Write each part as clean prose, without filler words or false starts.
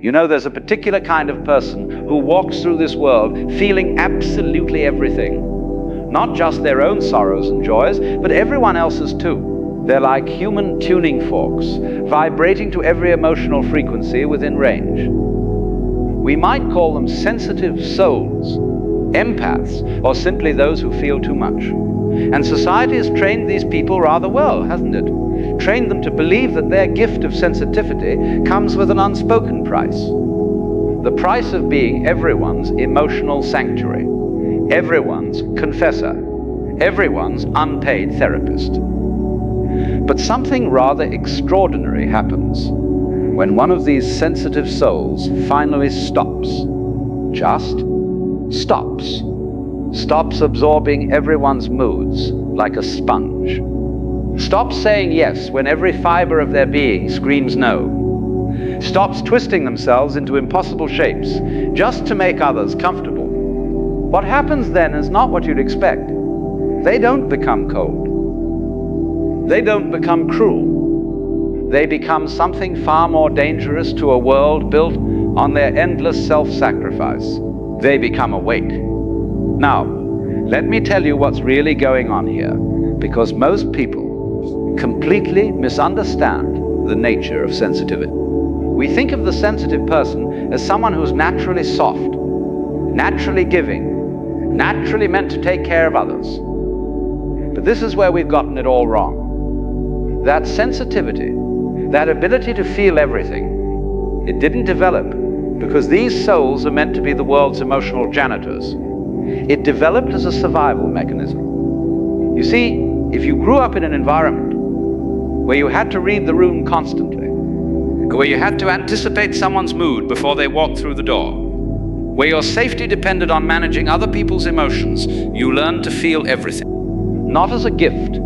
You know, there's a particular kind of person who walks through this world feeling absolutely everything. Not just their own sorrows and joys, but everyone else's too. They're like human tuning forks, vibrating to every emotional frequency within range. We might call them sensitive souls, empaths, or simply those who feel too much. And society has trained these people rather well, hasn't it? Trained them to believe that their gift of sensitivity comes with an unspoken price. The price of being everyone's emotional sanctuary, everyone's confessor, everyone's unpaid therapist. But something rather extraordinary happens when one of these sensitive souls finally stops. Just stops. Stops absorbing everyone's moods like a sponge. Stops saying yes when every fiber of their being screams no. Stops twisting themselves into impossible shapes just to make others comfortable. What happens then is not what you'd expect. They don't become cold. They don't become cruel. They become something far more dangerous to a world built on their endless self-sacrifice. They become awake. Now, let me tell you what's really going on here, because most people completely misunderstand the nature of sensitivity. We think of the sensitive person as someone who's naturally soft, naturally giving, naturally meant to take care of others. But this is where we've gotten it all wrong. That sensitivity, that ability to feel everything, it didn't develop because these souls are meant to be the world's emotional janitors. It developed as a survival mechanism. You see, if you grew up in an environment where you had to read the room constantly, where you had to anticipate someone's mood before they walked through the door, where your safety depended on managing other people's emotions, you learned to feel everything. Not as a gift,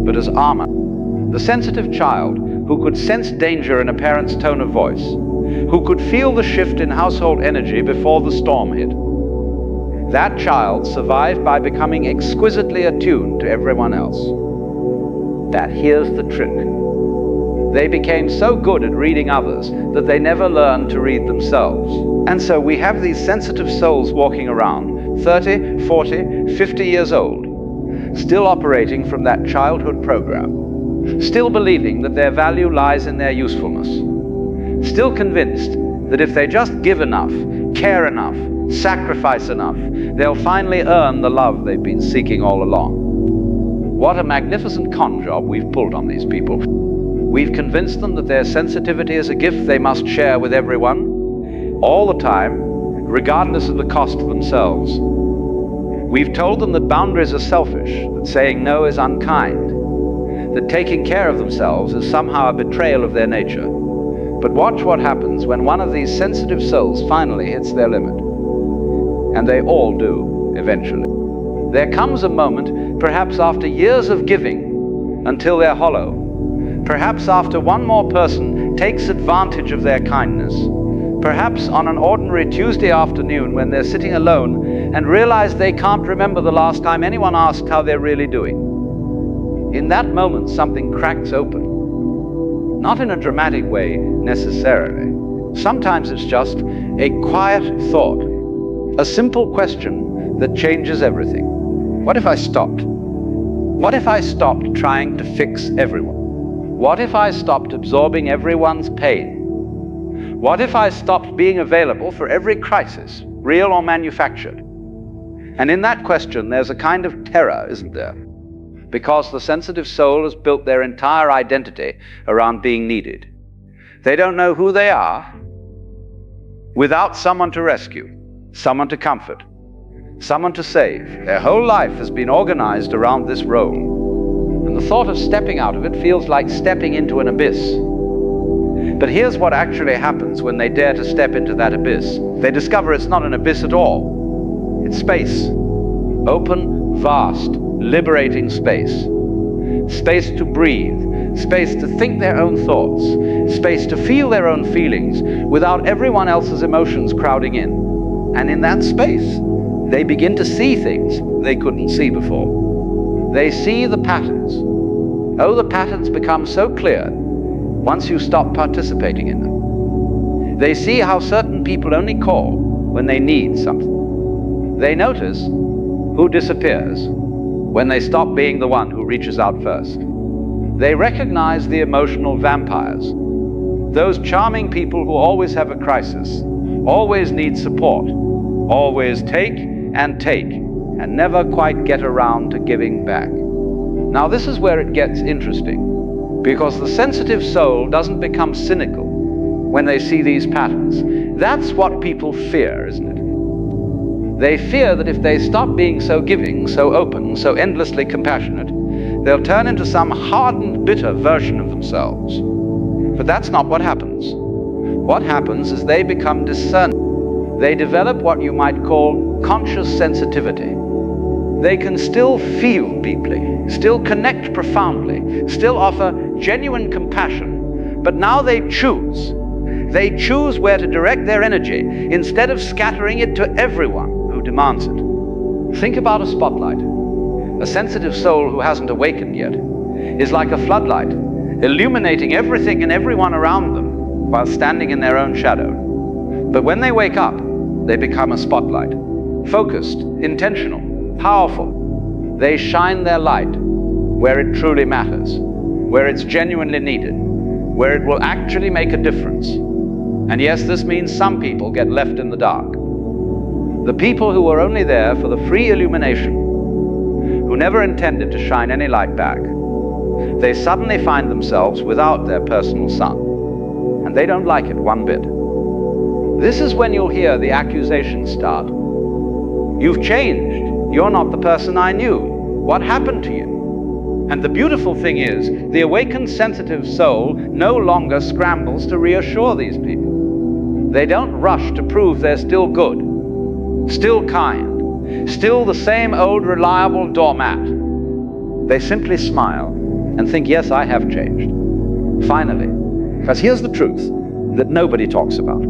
but as armor. The sensitive child who could sense danger in a parent's tone of voice, who could feel the shift in household energy before the storm hit. That child survived by becoming exquisitely attuned to everyone else. That here's the trick. They became so good at reading others that they never learned to read themselves. And so we have these sensitive souls walking around, 30, 40, 50 years old, still operating from that childhood program, still believing that their value lies in their usefulness, still convinced that if they just give enough, care enough, sacrifice enough, they'll finally earn the love they've been seeking all along. What a magnificent con job we've pulled on these people. We've convinced them that their sensitivity is a gift they must share with everyone, all the time, regardless of the cost to themselves. We've told them that boundaries are selfish, that saying no is unkind, that taking care of themselves is somehow a betrayal of their nature. But watch what happens when one of these sensitive souls finally hits their limit. And they all do, eventually. There comes a moment, perhaps after years of giving, until they're hollow. Perhaps after one more person takes advantage of their kindness. Perhaps on an ordinary Tuesday afternoon when they're sitting alone and realize they can't remember the last time anyone asked how they're really doing. In that moment, something cracks open. Not in a dramatic way, necessarily. Sometimes it's just a quiet thought, a simple question that changes everything. What if I stopped? What if I stopped trying to fix everyone? What if I stopped absorbing everyone's pain? What if I stopped being available for every crisis, real or manufactured? And in that question, there's a kind of terror, isn't there? Because the sensitive soul has built their entire identity around being needed. They don't know who they are without someone to rescue, someone to comfort, someone to save. Their whole life has been organized around this role. And the thought of stepping out of it feels like stepping into an abyss. But here's what actually happens when they dare to step into that abyss. They discover it's not an abyss at all. It's space. Open, vast, liberating space. Space to breathe. Space to think their own thoughts. Space to feel their own feelings without everyone else's emotions crowding in. And in that space, they begin to see things they couldn't see before. They see the patterns. Oh, the patterns become so clear once you stop participating in them. They see how certain people only call when they need something. They notice who disappears when they stop being the one who reaches out first. They recognize the emotional vampires, those charming people who always have a crisis, always need support, always take and never quite get around to giving back. Now this is where it gets interesting, because the sensitive soul doesn't become cynical when they see these patterns. That's what people fear, isn't it? They fear that if they stop being so giving, so open, so endlessly compassionate, they'll turn into some hardened, bitter version of themselves. But that's not what happens. What happens is they become discerning. They develop what you might call conscious sensitivity. They can still feel deeply, still connect profoundly, still offer genuine compassion, but now they choose. They choose where to direct their energy instead of scattering it to everyone who demands it. Think about a spotlight. A sensitive soul who hasn't awakened yet is like a floodlight, illuminating everything and everyone around them while standing in their own shadow. But when they wake up, they become a spotlight, focused, intentional, powerful. They shine their light where it truly matters, where it's genuinely needed, where it will actually make a difference. And yes, this means some people get left in the dark. The people who were only there for the free illumination, who never intended to shine any light back, they suddenly find themselves without their personal sun, and they don't like it one bit. This is when you'll hear the accusations start. You've changed. You're not the person I knew. What happened to you? And the beautiful thing is, the awakened sensitive soul no longer scrambles to reassure these people. They don't rush to prove they're still good, still kind, still the same old reliable doormat. They simply smile and think, yes, I have changed. Finally. Because here's the truth that nobody talks about.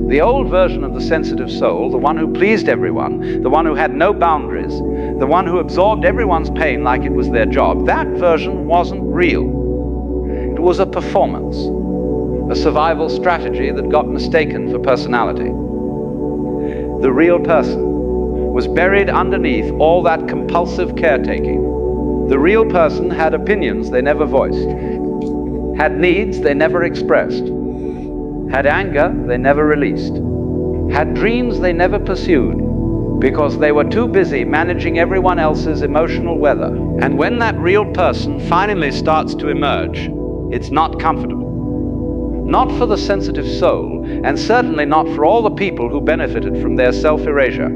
The old version of the sensitive soul, the one who pleased everyone, the one who had no boundaries, the one who absorbed everyone's pain like it was their job, that version wasn't real. It was a performance, a survival strategy that got mistaken for personality. The real person was buried underneath all that compulsive caretaking. The real person had opinions they never voiced, had needs they never expressed, had anger they never released, had dreams they never pursued, because they were too busy managing everyone else's emotional weather. And when that real person finally starts to emerge, it's not comfortable. Not for the sensitive soul, and certainly not for all the people who benefited from their self-erasure.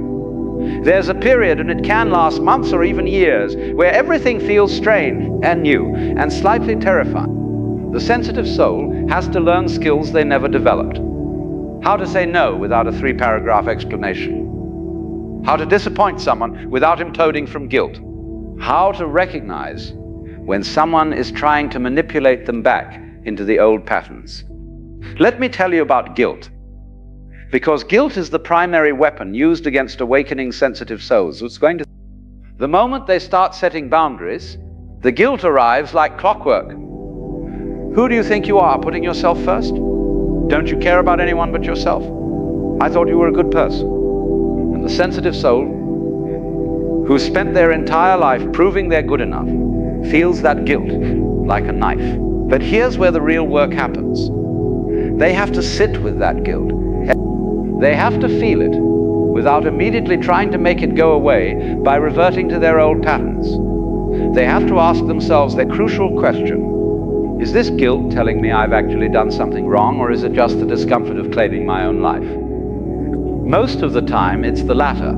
There's a period, and it can last months or even years, where everything feels strange and new and slightly terrifying. The sensitive soul has to learn skills they never developed. How to say no without a 3-paragraph explanation. How to disappoint someone without imploding from guilt. How to recognize when someone is trying to manipulate them back into the old patterns. Let me tell you about guilt. Because guilt is the primary weapon used against awakening sensitive souls. The moment they start setting boundaries, the guilt arrives like clockwork. Who do you think you are, putting yourself first? Don't you care about anyone but yourself? I thought you were a good person. And the sensitive soul, who spent their entire life proving they're good enough, feels that guilt like a knife. But here's where the real work happens. They have to sit with that guilt. They have to feel it without immediately trying to make it go away by reverting to their old patterns. They have to ask themselves their crucial question: is this guilt telling me I've actually done something wrong, or is it just the discomfort of claiming my own life? Most of the time, it's the latter.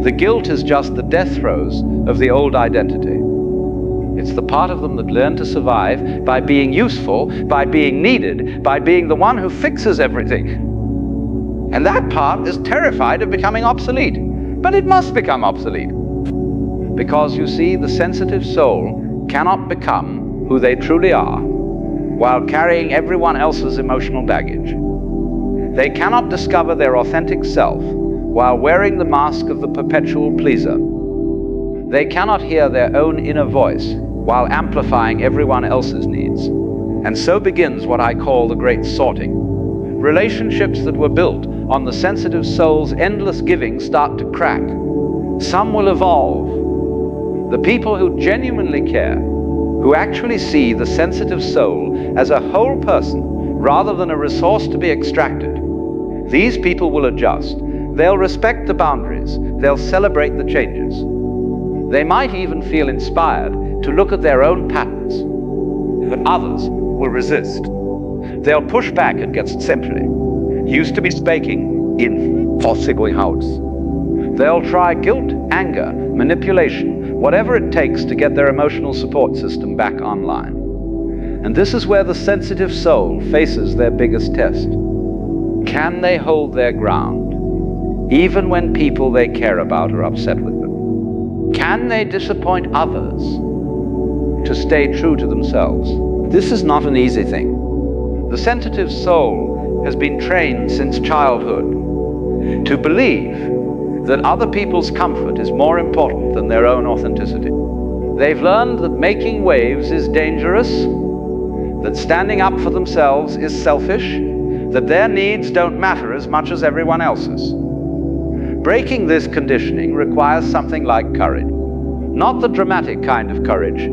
The guilt is just the death throes of the old identity. It's the part of them that learned to survive by being useful, by being needed, by being the one who fixes everything. And that part is terrified of becoming obsolete. But it must become obsolete. Because you see, the sensitive soul cannot become who they truly are while carrying everyone else's emotional baggage. They cannot discover their authentic self while wearing the mask of the perpetual pleaser. They cannot hear their own inner voice while amplifying everyone else's needs. And so begins what I call the great sorting. relationships that were built on the sensitive soul's endless giving start to crack. Some will evolve. The people who genuinely care, who actually see the sensitive soul as a whole person rather than a resource to be extracted, these people will adjust. They'll respect the boundaries. They'll celebrate the changes. They might even feel inspired to look at their own patterns, but others will resist. They'll push back against simply used to be speaking in possibly house. They'll try guilt, anger, manipulation, whatever it takes to get their emotional support system back online. And this is where the sensitive soul faces their biggest test. Can they hold their ground, even when people they care about are upset with them? Can they disappoint others to stay true to themselves? This is not an easy thing. The sensitive soul has been trained since childhood to believe that other people's comfort is more important than their own authenticity. They've learned that making waves is dangerous, that standing up for themselves is selfish, that their needs don't matter as much as everyone else's. Breaking this conditioning requires something like courage. Not the dramatic kind of courage,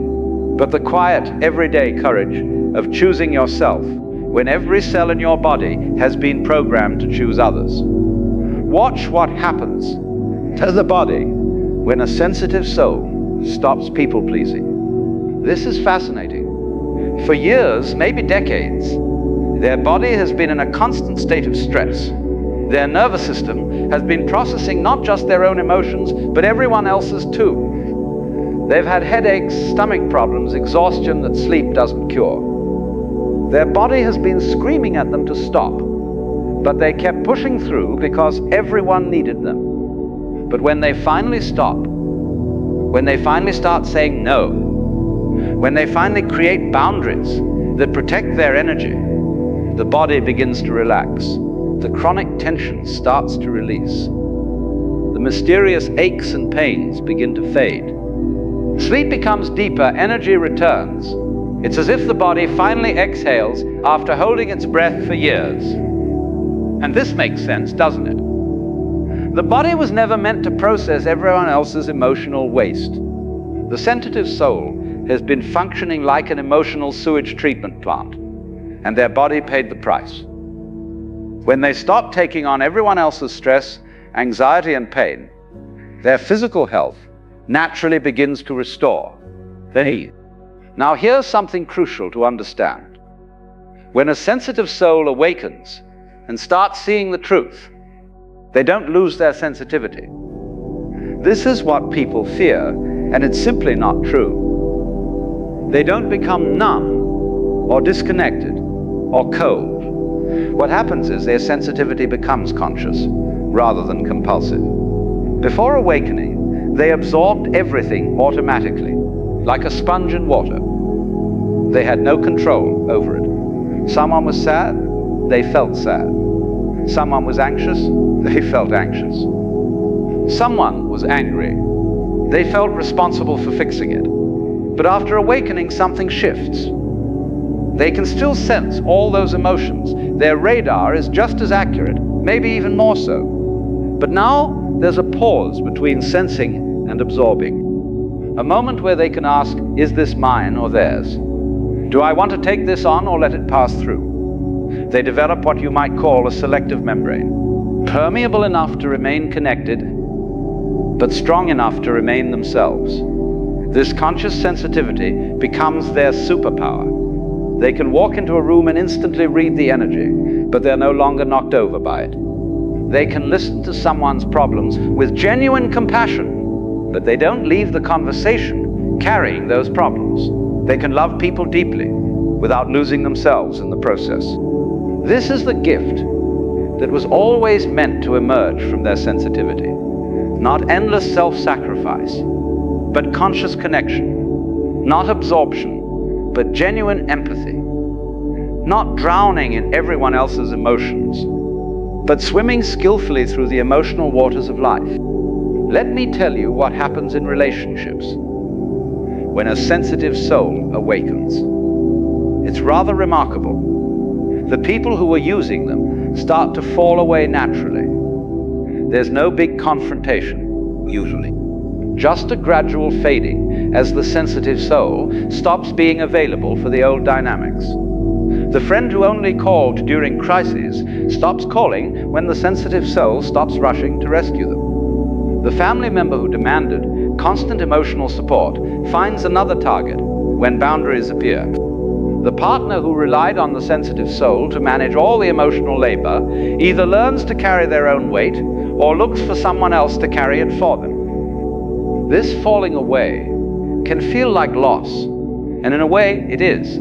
but the quiet, everyday courage of choosing yourself when every cell in your body has been programmed to choose others. Watch what happens to the body when a sensitive soul stops people-pleasing. This is fascinating. For years, maybe decades, their body has been in a constant state of stress. Their nervous system has been processing not just their own emotions, but everyone else's too. They've had headaches, stomach problems, exhaustion that sleep doesn't cure. Their body has been screaming at them to stop, but they kept pushing through because everyone needed them. But when they finally stop, when they finally start saying no, when they finally create boundaries that protect their energy, the body begins to relax. The chronic tension starts to release. The mysterious aches and pains begin to fade. Sleep becomes deeper, energy returns. It's as if the body finally exhales after holding its breath for years. And this makes sense, doesn't it? The body was never meant to process everyone else's emotional waste. The sensitive soul has been functioning like an emotional sewage treatment plant, and their body paid the price. When they stopped taking on everyone else's stress, anxiety, and pain, their physical health naturally begins to restore. Now here's something crucial to understand. When a sensitive soul awakens and starts seeing the truth, they don't lose their sensitivity. This is what people fear, and it's simply not true. They don't become numb or disconnected or cold. What happens is their sensitivity becomes conscious rather than compulsive. Before awakening, they absorbed everything automatically, like a sponge in water. They had no control over it. Someone was sad, they felt sad. Someone was anxious, they felt anxious. Someone was angry, they felt responsible for fixing it. But after awakening, something shifts. They can still sense all those emotions. Their radar is just as accurate, maybe even more so. But now there's a pause between sensing and absorbing. A moment where they can ask, is this mine or theirs? Do I want to take this on or let it pass through? They develop what you might call a selective membrane, permeable enough to remain connected, but strong enough to remain themselves. This conscious sensitivity becomes their superpower. They can walk into a room and instantly read the energy, but they're no longer knocked over by it. They can listen to someone's problems with genuine compassion, but they don't leave the conversation carrying those problems. They can love people deeply without losing themselves in the process. This is the gift that was always meant to emerge from their sensitivity. Not endless self-sacrifice, but conscious connection. Not absorption, but genuine empathy. Not drowning in everyone else's emotions, but swimming skillfully through the emotional waters of life. Let me tell you what happens in relationships when a sensitive soul awakens. It's rather remarkable. The people who were using them start to fall away naturally. There's no big confrontation, usually. Just a gradual fading as the sensitive soul stops being available for the old dynamics. The friend who only called during crises stops calling when the sensitive soul stops rushing to rescue them. The family member who demanded constant emotional support finds another target when boundaries appear. The partner who relied on the sensitive soul to manage all the emotional labor either learns to carry their own weight or looks for someone else to carry it for them. This falling away can feel like loss, and in a way it is.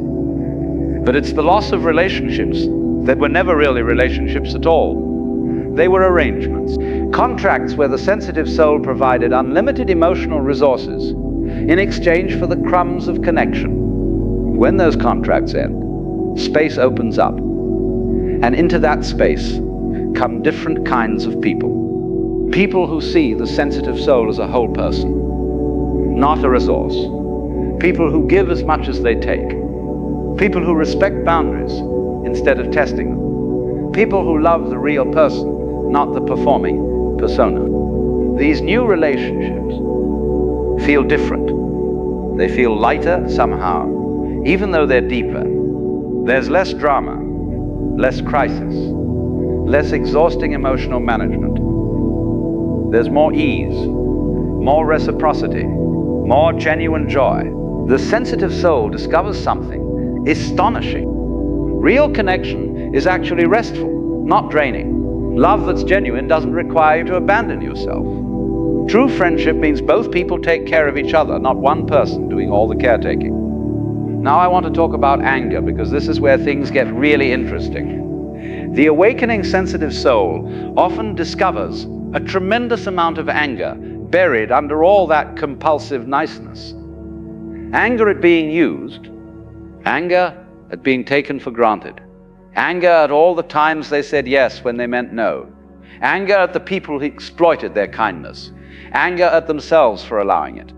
But it's the loss of relationships that were never really relationships at all. They were arrangements, contracts where the sensitive soul provided unlimited emotional resources in exchange for the crumbs of connection. When those contracts end, space opens up, and into that space come different kinds of people. People who see the sensitive soul as a whole person, not a resource. People who give as much as they take. People who respect boundaries instead of testing them. People who love the real person, not the performing persona. These new relationships feel different. They feel lighter somehow, even though they're deeper. There's less drama, less crisis, less exhausting emotional management. There's more ease, more reciprocity, more genuine joy. The sensitive soul discovers something astonishing. Real connection is actually restful, not draining. Love that's genuine doesn't require you to abandon yourself. True friendship means both people take care of each other, not one person doing all the caretaking. Now I want to talk about anger, because this is where things get really interesting. The awakening sensitive soul often discovers a tremendous amount of anger buried under all that compulsive niceness. Anger at being used, anger at being taken for granted, anger at all the times they said yes when they meant no, anger at the people who exploited their kindness, anger at themselves for allowing it.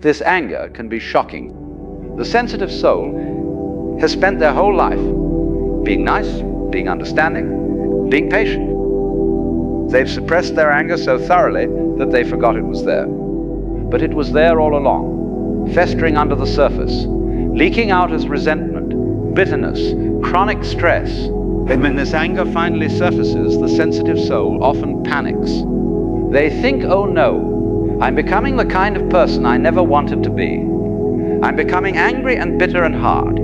This anger can be shocking. The sensitive soul has spent their whole life being nice, being understanding, being patient. They've suppressed their anger so thoroughly that they forgot it was there. But it was there all along, festering under the surface, leaking out as resentment, bitterness, chronic stress. And when this anger finally surfaces, the sensitive soul often panics. They think, oh no, I'm becoming the kind of person I never wanted to be. I'm becoming angry and bitter and hard.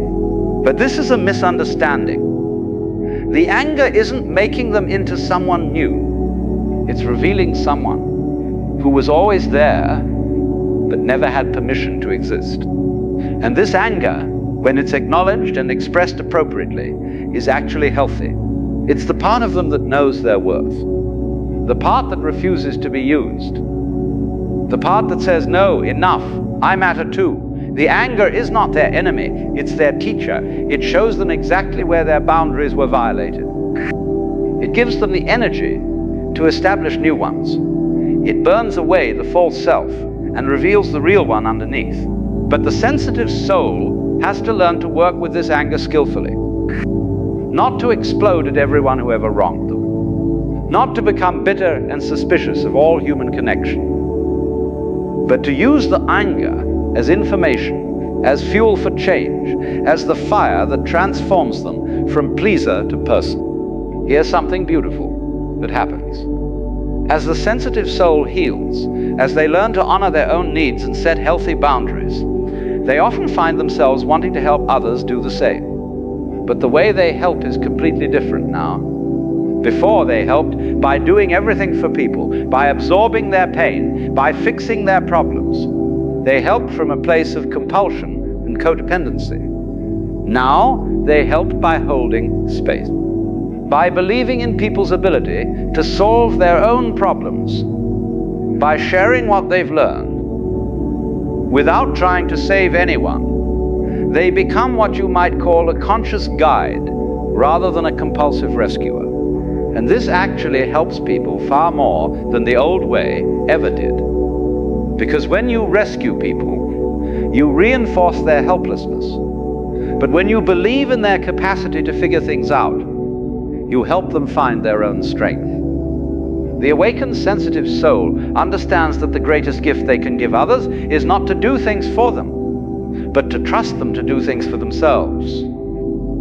But this is a misunderstanding. The anger isn't making them into someone new. It's revealing someone who was always there, but never had permission to exist. And this anger, when it's acknowledged and expressed appropriately, is actually healthy. It's the part of them that knows their worth. The part that refuses to be used. The part that says, no, enough, I matter too. The anger is not their enemy, it's their teacher. It shows them exactly where their boundaries were violated. It gives them the energy to establish new ones. It burns away the false self and reveals the real one underneath. But the sensitive soul has to learn to work with this anger skillfully. Not to explode at everyone who ever wronged them. Not to become bitter and suspicious of all human connection. But to use the anger as information, as fuel for change, as the fire that transforms them from pleaser to person. Here's something beautiful that happens. As the sensitive soul heals, as they learn to honor their own needs and set healthy boundaries, they often find themselves wanting to help others do the same. But the way they help is completely different now. Before, they helped by doing everything for people, by absorbing their pain, by fixing their problems. They helped from a place of compulsion and codependency. Now, they help by holding space, by believing in people's ability to solve their own problems, by sharing what they've learned, without trying to save anyone. They become what you might call a conscious guide, rather than a compulsive rescuer. And this actually helps people far more than the old way ever did. Because when you rescue people, you reinforce their helplessness. But when you believe in their capacity to figure things out, You help them find their own strength. The awakened sensitive soul understands that the greatest gift they can give others is not to do things for them, but to trust them to do things for themselves.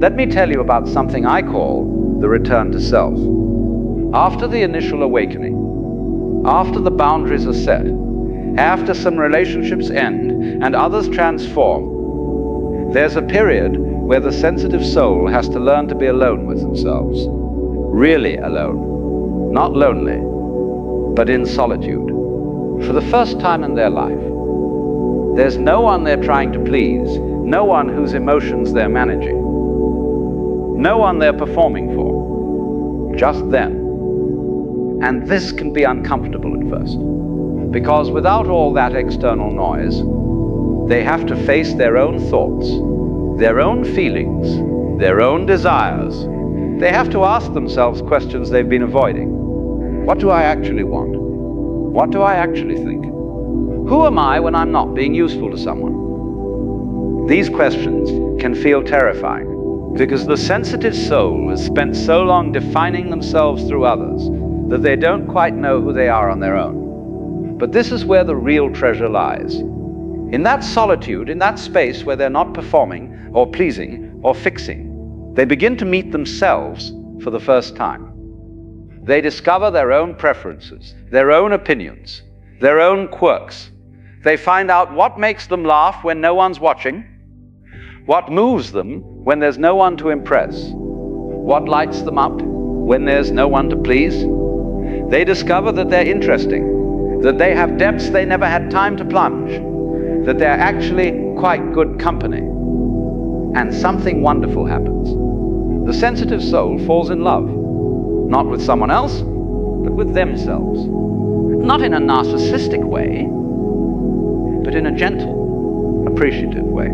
Let me tell you about something I call the return to self. After the initial awakening, after the boundaries are set, after some relationships end and others transform, there's a period where the sensitive soul has to learn to be alone with themselves. Really alone. Not lonely, but in solitude. For the first time in their life. There's no one they're trying to please, no one whose emotions they're managing, no one they're performing for, just them. And this can be uncomfortable at first, because without all that external noise, they have to face their own thoughts, their own feelings, their own desires. They have to ask themselves questions they've been avoiding. What do I actually want? What do I actually think? Who am I when I'm not being useful to someone? These questions can feel terrifying because the sensitive soul has spent so long defining themselves through others that they don't quite know who they are on their own. But this is where the real treasure lies. In that solitude, in that space where they're not performing or pleasing or fixing, they begin to meet themselves for the first time. They discover their own preferences, their own opinions, their own quirks. They find out what makes them laugh when no one's watching, what moves them when there's no one to impress, what lights them up when there's no one to please. They discover that they're interesting, that they have depths they never had time to plunge, that they're actually quite good company. And something wonderful happens. The sensitive soul falls in love, not with someone else, but with themselves. Not in a narcissistic way, but in a gentle, appreciative way.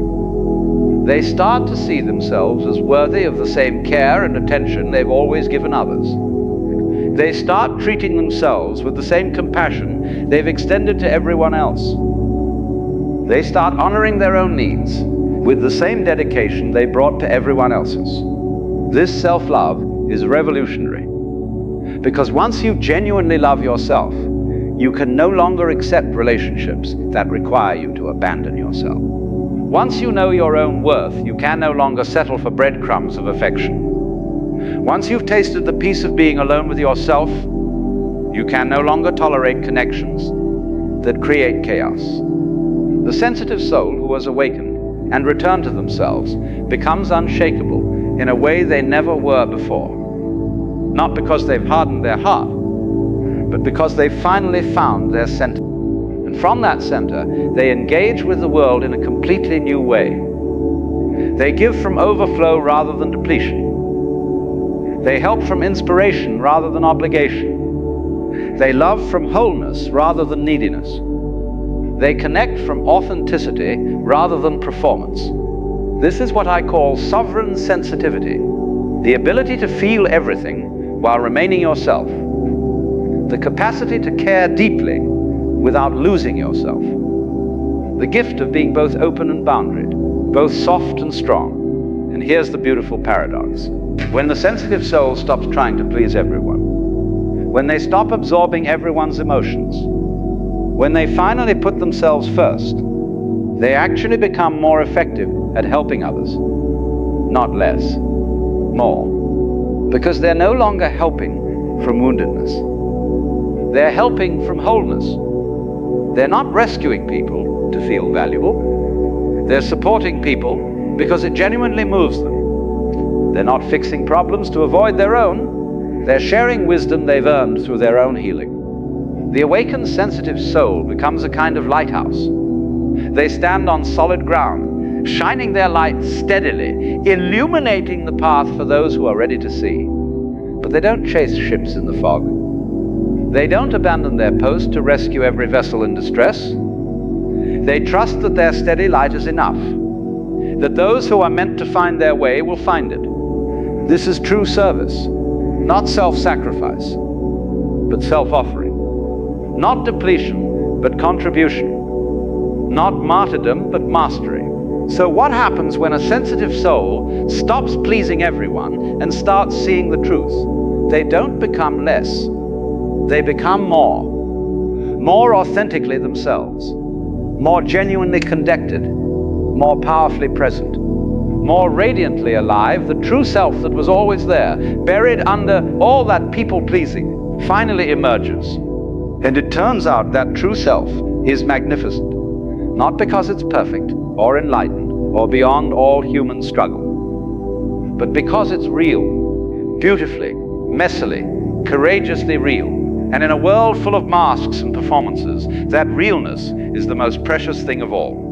They start to see themselves as worthy of the same care and attention they've always given others. They start treating themselves with the same compassion they've extended to everyone else. They start honoring their own needs with the same dedication they brought to everyone else's. This self-love is revolutionary, because once you genuinely love yourself, you can no longer accept relationships that require you to abandon yourself. Once you know your own worth, you can no longer settle for breadcrumbs of affection. Once you've tasted the peace of being alone with yourself, you can no longer tolerate connections that create chaos. The sensitive soul who has awakened and returned to themselves becomes unshakable in a way they never were before. Not because they've hardened their heart, but because they've finally found their center. And from that center, they engage with the world in a completely new way. They give from overflow rather than depletion. They help from inspiration rather than obligation. They love from wholeness rather than neediness. They connect from authenticity rather than performance. This is what I call sovereign sensitivity, the ability to feel everything while remaining yourself, the capacity to care deeply without losing yourself, the gift of being both open and boundaried, both soft and strong. And here's the beautiful paradox. When the sensitive soul stops trying to please everyone, when they stop absorbing everyone's emotions, when they finally put themselves first, they actually become more effective at helping others, not less, more. Because they're no longer helping from woundedness. They're helping from wholeness. They're not rescuing people to feel valuable. They're supporting people because it genuinely moves them. They're not fixing problems to avoid their own. They're sharing wisdom they've earned through their own healing. The awakened sensitive soul becomes a kind of lighthouse. They stand on solid ground, shining their light steadily, illuminating the path for those who are ready to see. But they don't chase ships in the fog. They don't abandon their post to rescue every vessel in distress. They trust that their steady light is enough, that those who are meant to find their way will find it. This is true service, not self-sacrifice, but self-offering. Not depletion, but contribution. Not martyrdom, but mastery. So what happens when a sensitive soul stops pleasing everyone and starts seeing the truth? They don't become less. They become more authentically themselves, more genuinely connected, more powerfully present, more radiantly alive. The true self that was always there, buried under all that people-pleasing, finally emerges. And it turns out that true self is magnificent, not because it's perfect or enlightened or beyond all human struggle, but because it's real, beautifully, messily, courageously real. And in a world full of masks and performances, that realness is the most precious thing of all.